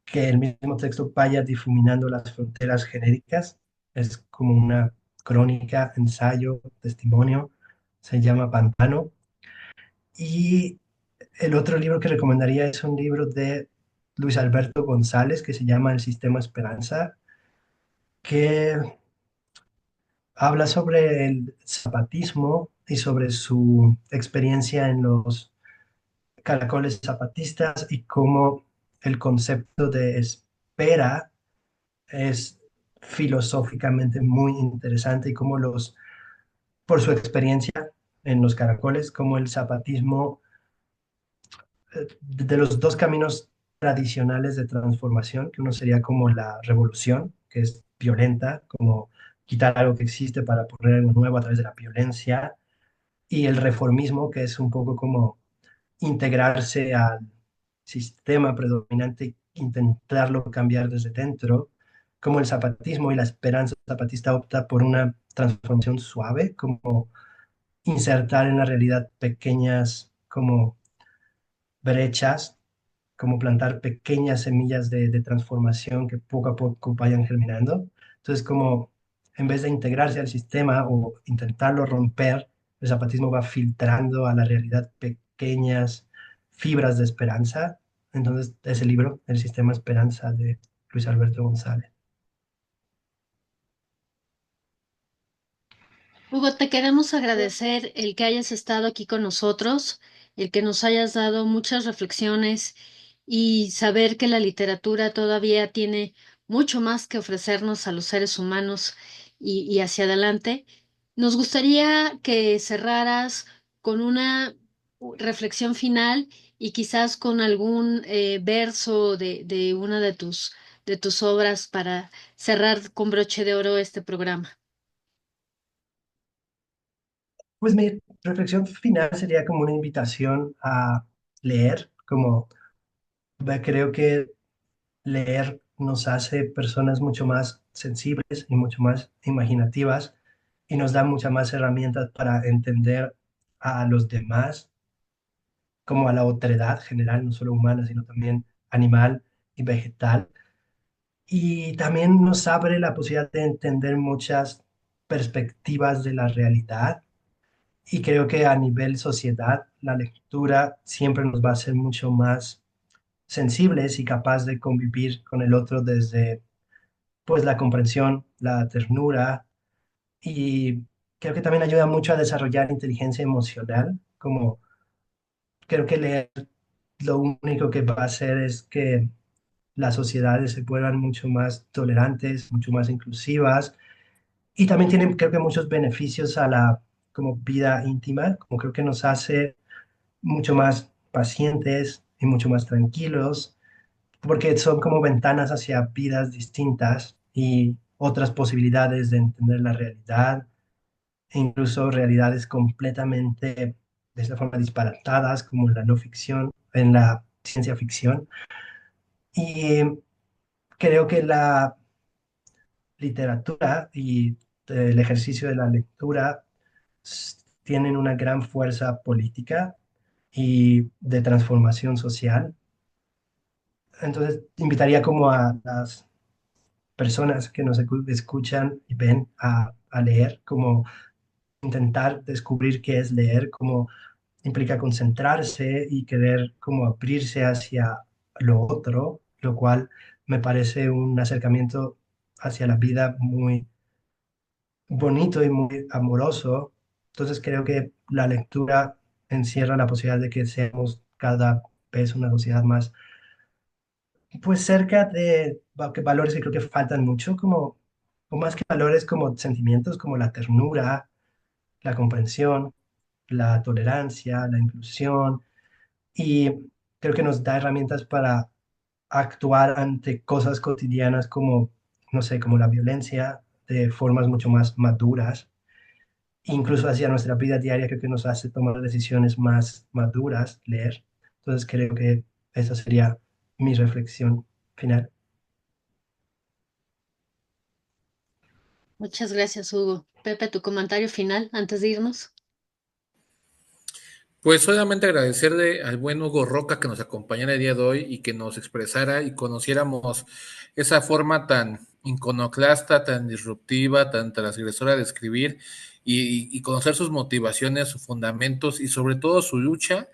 que el mismo texto vaya difuminando las fronteras genéricas. Es como una crónica, ensayo, testimonio. Se llama Pantano. Y el otro libro que recomendaría es un libro de Luis Alberto González que se llama El Sistema Esperanza, que habla sobre el zapatismo y sobre su experiencia en los caracoles zapatistas y cómo el concepto de espera es filosóficamente muy interesante y cómo por su experiencia en los caracoles, cómo el zapatismo, de los dos caminos tradicionales de transformación, que uno sería como la revolución, que es violenta, como quitar algo que existe para poner algo nuevo a través de la violencia, y el reformismo, que es un poco como integrarse al sistema predominante, e intentarlo cambiar desde dentro, como el zapatismo y la esperanza zapatista opta por una transformación suave, como insertar en la realidad pequeñas como brechas, como plantar pequeñas semillas de transformación que poco a poco vayan germinando. Entonces, como en vez de integrarse al sistema o intentarlo romper, el zapatismo va filtrando a la realidad pequeñas fibras de esperanza. Entonces, ese libro, El Sistema Esperanza de Luis Alberto González. Hugo, te queremos agradecer el que hayas estado aquí con nosotros, el que nos hayas dado muchas reflexiones y saber que la literatura todavía tiene mucho más que ofrecernos a los seres humanos y hacia adelante. Nos gustaría que cerraras con una reflexión final y quizás con algún verso de una de tus obras para cerrar con broche de oro este programa. Pues mi reflexión final sería como una invitación a leer, como creo que leer nos hace personas mucho más sensibles y mucho más imaginativas y nos da muchas más herramientas para entender a los demás como a la otredad general, no solo humana, sino también animal y vegetal. Y también nos abre la posibilidad de entender muchas perspectivas de la realidad. Y creo que a nivel sociedad, la lectura siempre nos va a hacer mucho más sensibles y capaz de convivir con el otro desde pues la comprensión, la ternura y creo que también ayuda mucho a desarrollar inteligencia emocional, como creo que leer lo único que va a hacer es que las sociedades se vuelvan mucho más tolerantes, mucho más inclusivas y también tienen creo que muchos beneficios a la como vida íntima, como creo que nos hace mucho más pacientes y mucho más tranquilos, porque son como ventanas hacia vidas distintas y otras posibilidades de entender la realidad, e incluso realidades completamente de esta forma disparatadas, como en la no ficción, en la ciencia ficción. Y creo que la literatura y el ejercicio de la lectura tienen una gran fuerza política y de transformación social. Entonces, invitaría como a las personas que nos escuchan y ven a leer, como intentar descubrir qué es leer, cómo implica concentrarse y querer como abrirse hacia lo otro, lo cual me parece un acercamiento hacia la vida muy bonito y muy amoroso Entonces creo que la lectura encierra la posibilidad de que seamos cada vez una sociedad más, pues cerca de valores que creo que faltan mucho, como, o más que valores como sentimientos como la ternura, la comprensión, la tolerancia, la inclusión, y creo que nos da herramientas para actuar ante cosas cotidianas como, no sé, como la violencia, de formas mucho más maduras, incluso hacia nuestra vida diaria, creo que nos hace tomar decisiones más maduras, leer. Entonces creo que esa sería mi reflexión final. Muchas gracias, Hugo. Pepe, tu comentario final antes de irnos. Pues solamente agradecerle al buen Hugo Roca que nos acompañara el día de hoy y que nos expresara y conociéramos esa forma tan iconoclasta, tan disruptiva, tan transgresora de escribir y conocer sus motivaciones, sus fundamentos y sobre todo su lucha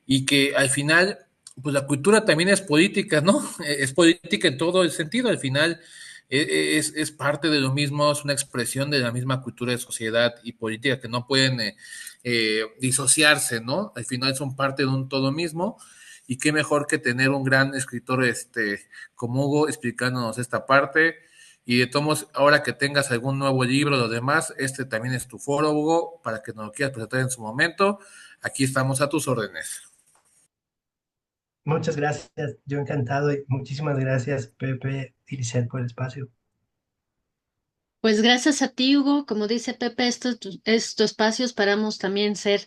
y que al final, pues la cultura también es política, ¿no? Es política en todo el sentido, al final es parte de lo mismo, es una expresión de la misma cultura de sociedad y política que no pueden disociarse, ¿no? Al final son parte de un todo mismo y qué mejor que tener un gran escritor como Hugo explicándonos esta parte. Y de todos, ahora que tengas algún nuevo libro o lo demás, este también es tu foro, Hugo, para que nos lo quieras presentar en su momento. Aquí estamos a tus órdenes. Muchas gracias, yo encantado y muchísimas gracias, Pepe y Lisette, por el espacio. Pues gracias a ti, Hugo. Como dice Pepe, estos espacios esperamos también ser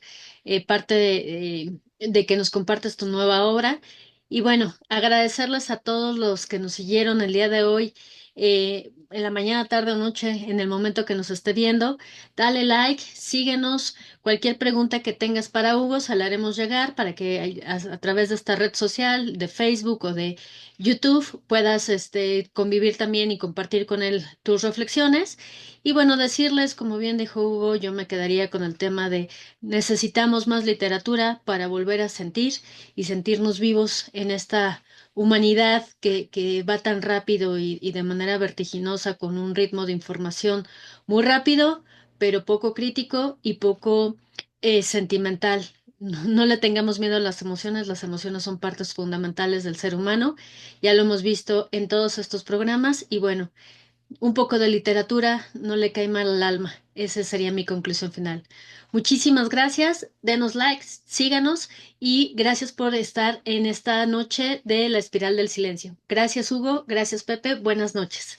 parte de que nos compartas tu nueva obra. Y bueno, agradecerles a todos los que nos siguieron el día de hoy, en la mañana, tarde o noche, en el momento que nos esté viendo. Dale like, síguenos. Cualquier pregunta que tengas para Hugo, se la haremos llegar para que a través de esta red social, de Facebook o de YouTube, puedas convivir también y compartir con él tus reflexiones. Y bueno, decirles, como bien dijo Hugo, yo me quedaría con el tema de necesitamos más literatura para volver a sentir y sentirnos vivos en esta humanidad que va tan rápido y de manera vertiginosa con un ritmo de información muy rápido, pero poco crítico y poco sentimental. No le tengamos miedo a las emociones son partes fundamentales del ser humano, ya lo hemos visto en todos estos programas y bueno, un poco de literatura no le cae mal al alma. Esa sería mi conclusión final. Muchísimas gracias, denos likes, síganos y gracias por estar en esta noche de La Espiral del Silencio. Gracias, Hugo, gracias, Pepe, buenas noches.